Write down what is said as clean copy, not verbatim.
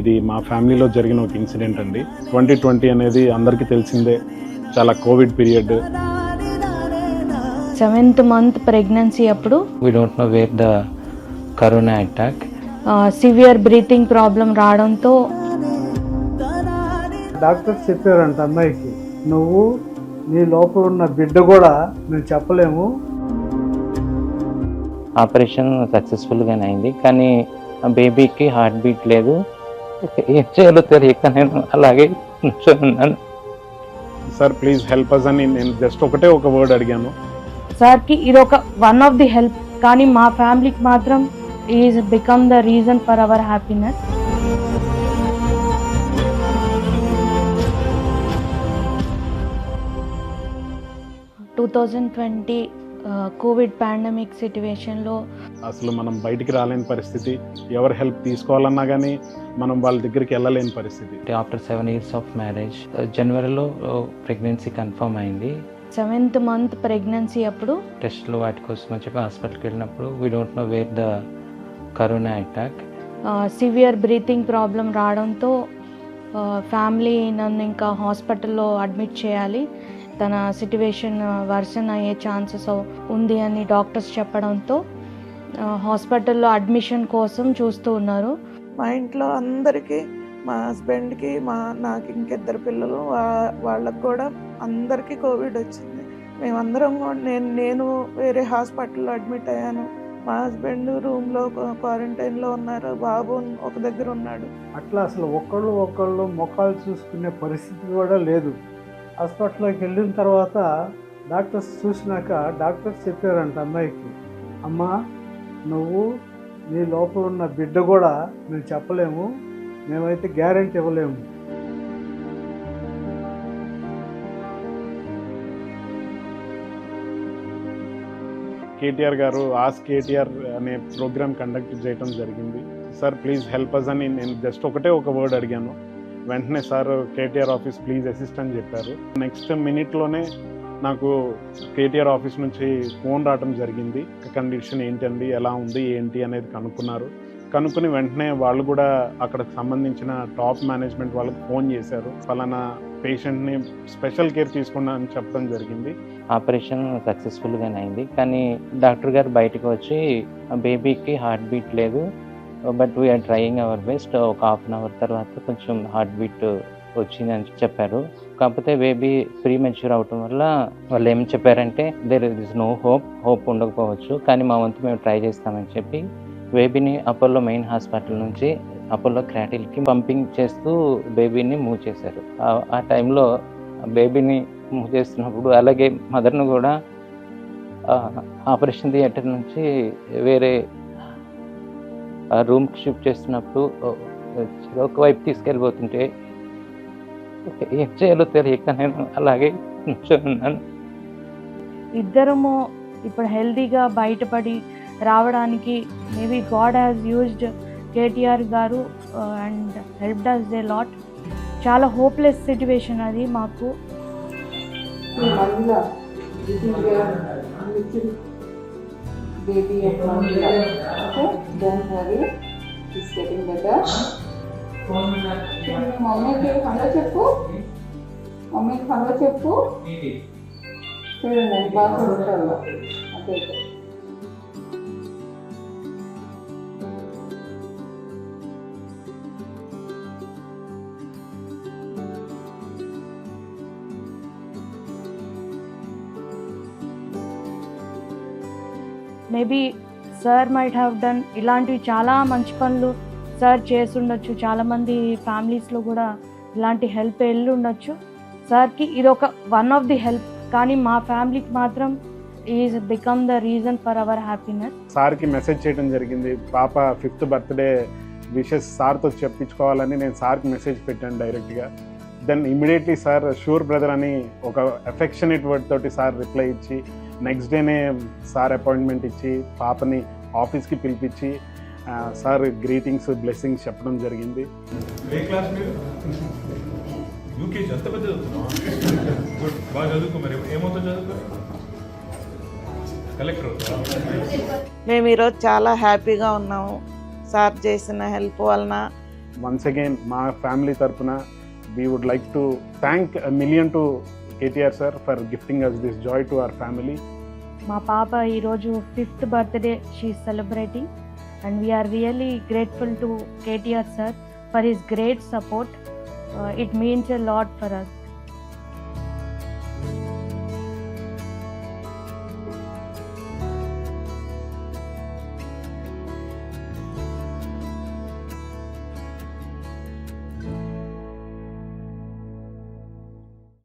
ఇది మా ఫ్యామిలీలో జరిగిన ఒక ఇన్సిడెంట్ అండి. 2020 అనేది అందరికీ తెలిసిందే, చాలా Covid period. 7th month pregnancy అప్పుడు We don't know where the corona attack. Severe breathing problem రావడంతో డాక్టర్స్ చెప్పారంట అమ్మాయికి, నువ్వు నీ లోపల ఉన్న బిడ్డ కూడా మేము చెప్పలేము. ఆపరేషన్ సక్సెస్ఫుల్గానే అయింది, కానీ బేబీకి హార్ట్ బీట్ లేదు. ఏం చేయాలో తెలియక నేను అలాగే ఉన్నాను. సార్ ప్లీజ్ హెల్ప్ అస్ అని నేను జస్ట్ ఒక వర్డ్ అడిగాను. సార్కి ఇది ఒక వన్ ఆఫ్ ది హెల్ప్, కానీ మా ఫ్యామిలీకి మాత్రం is become the reason for our happiness. Covid pandemic సిచ్యువేషన్లో అసలు మనం బయటికి రాలేని పరిస్థితి, ఎవరు హెల్ప్ తీసుకోవాలన్నా కానీ మనం వాళ్ళ దగ్గరికి వెళ్ళలేని పరిస్థితి. ఆఫ్టర్ 7 years ఆఫ్ మ్యారేజ్ జనవరిలో ప్రెగ్నెన్సీ కన్ఫర్మ్ అయింది. 7th month ప్రెగ్నెన్సీ అప్పుడు టెస్ట్లు వాటి కోసం అని చెప్పి హాస్పిటల్కి వెళ్ళినప్పుడు we don't know where the corona attack. Severe breathing problem రావడంతో ఫ్యామిలీ నన్ను ఇంకా హాస్పిటల్లో అడ్మిట్ చేయాలి, తన సిట్యువేషన్ వర్సన్ అయ్యే ఛాన్సెస్ ఉంది అని డాక్టర్స్ చెప్పడంతో హాస్పిటల్లో అడ్మిషన్ కోసం చూస్తూ ఉన్నారు. మా ఇంట్లో అందరికీ, మా హస్బెండ్కి, నాకు ఇంకిద్దరు పిల్లలు, వాళ్ళకు కూడా అందరికీ కోవిడ్ వచ్చింది. మేమందరం నేను వేరే హాస్పిటల్లో అడ్మిట్ అయ్యాను. మా హస్బెండ్ రూమ్లో క్వారంటైన్లో ఉన్నారు, బాబు ఒక దగ్గర ఉన్నాడు. అట్లా అసలు ఒకళ్ళు మొక్కలు చూసుకునే పరిస్థితి కూడా లేదు. హాస్పిటల్లోకి వెళ్ళిన తర్వాత డాక్టర్స్ చూసినాక డాక్టర్స్ చెప్పారంట అమ్మాయికి, అమ్మా నువ్వు నీ లోపల ఉన్న బిడ్డ కూడా మేము చెప్పలేము, మేమైతే గ్యారెంటీ ఇవ్వలేము. కేటీఆర్ గారు ఆస్ కేటీఆర్ అనే ప్రోగ్రామ్ కండక్ట్ చేయడం జరిగింది. సార్ ప్లీజ్ హెల్ప్ అస్ అని నేను జస్ట్ ఒక వర్డ్ అడిగాను. వెంటనే sir KTR office please assist అని చెప్పారు. నెక్స్ట్ మినిట్లోనే నాకు కేటీఆర్ ఆఫీస్ నుంచి ఫోన్ రావడం జరిగింది. కండిషన్ ఏంటండి, ఎలా ఉంది ఏంటి అనేది కనుక్కుని వెంటనే వాళ్ళు కూడా అక్కడికి సంబంధించిన టాప్ మేనేజ్మెంట్ వాళ్ళకి ఫోన్ చేశారు. ఫలానా పేషెంట్ని స్పెషల్ కేర్ తీసుకున్నా అని చెప్పడం జరిగింది. ఆపరేషన్ సక్సెస్ఫుల్గానే అయింది, కానీ డాక్టర్ గారు బయటకు వచ్చి బేబీకి హార్ట్ బీట్ లేదు, but we're trying our best. ఒక 1/2 hour తర్వాత కొంచెం హార్ట్ బీట్ వచ్చిందని చెప్పారు. కాకపోతే బేబీ ప్రీ మెచ్యూర్ అవటం వల్ల వాళ్ళు ఏం చెప్పారంటే దేర్ ఇస్ నో హోప్ ఉండకపోవచ్చు, కానీ మా వంతు మేము ట్రై చేస్తామని చెప్పి బేబీని అపోలో మెయిన్ హాస్పిటల్ నుంచి అపోలో క్రాటిల్కి పంపింగ్ చేస్తూ బేబీని మూవ్ చేశారు. ఆ టైంలో బేబీని మూవ్ చేస్తున్నప్పుడు అలాగే మదర్ను కూడా ఆపరేషన్ థియేటర్ నుంచి వేరే రూమ్కి షిఫ్ట్ చేస్తున్నప్పుడు ఒకవైపు తీసుకెళ్ళిపోతుంటే ఏం చేయాలో తెలియక నేను అలాగే ఉన్నాను. ఇద్దరము ఇప్పుడు హెల్తీగా బయటపడి రావడానికి maybe God has used KTR గారు and helped us a lot. చాలా హోప్లెస్ సిచ్యువేషన్ అది మాకు. Baby at 1 year. Okay, don't worry, it's getting better. మమ్మీకి హలో చెప్పు, మమ్మీకి హలో చెప్పు. చూడండి బాగా ఉంటారు. అదే maybe sir might have done ఇలాంటివి చాలా మంచి పనులు సార్ చేస్తుండొచ్చు. చాలామంది ఫ్యామిలీస్లో కూడా ఇలాంటి హెల్ప్ వెళ్ళి ఉండొచ్చు. సార్కి ఇది ఒక వన్ ఆఫ్ ది హెల్ప్, కానీ మా ఫ్యామిలీకి మాత్రం is become the reason for our happiness. సార్కి మెసేజ్ చేయడం జరిగింది. పాప 5th birthday విషెస్ సార్తో చెప్పించుకోవాలని నేను సార్కి మెసేజ్ పెట్టాను డైరెక్ట్గా. Then immediately sir sure brother అని ఒక అఫెక్షనేట్ వర్డ్ తోటి సార్ రిప్లై ఇచ్చి నెక్స్ట్ డేనే సార్ అపాయింట్మెంట్ ఇచ్చి పాపని ఆఫీస్కి పిలిపించి సార్ గ్రీటింగ్స్ బ్లెస్సింగ్స్ చెప్పడం జరిగింది. మేము ఈరోజు చాలా హ్యాపీగా ఉన్నాము. సార్ చేసిన హెల్ప్ వలన వన్స్ అగైన్ మా ఫ్యామిలీ తరపున we would like to thank $1,000,000 to KTR sir for gifting us this joy to our family. మా పాప ఈరోజు 5th birthday she celebrating and we are really grateful to KTR sir for his great support. It means a lot for us.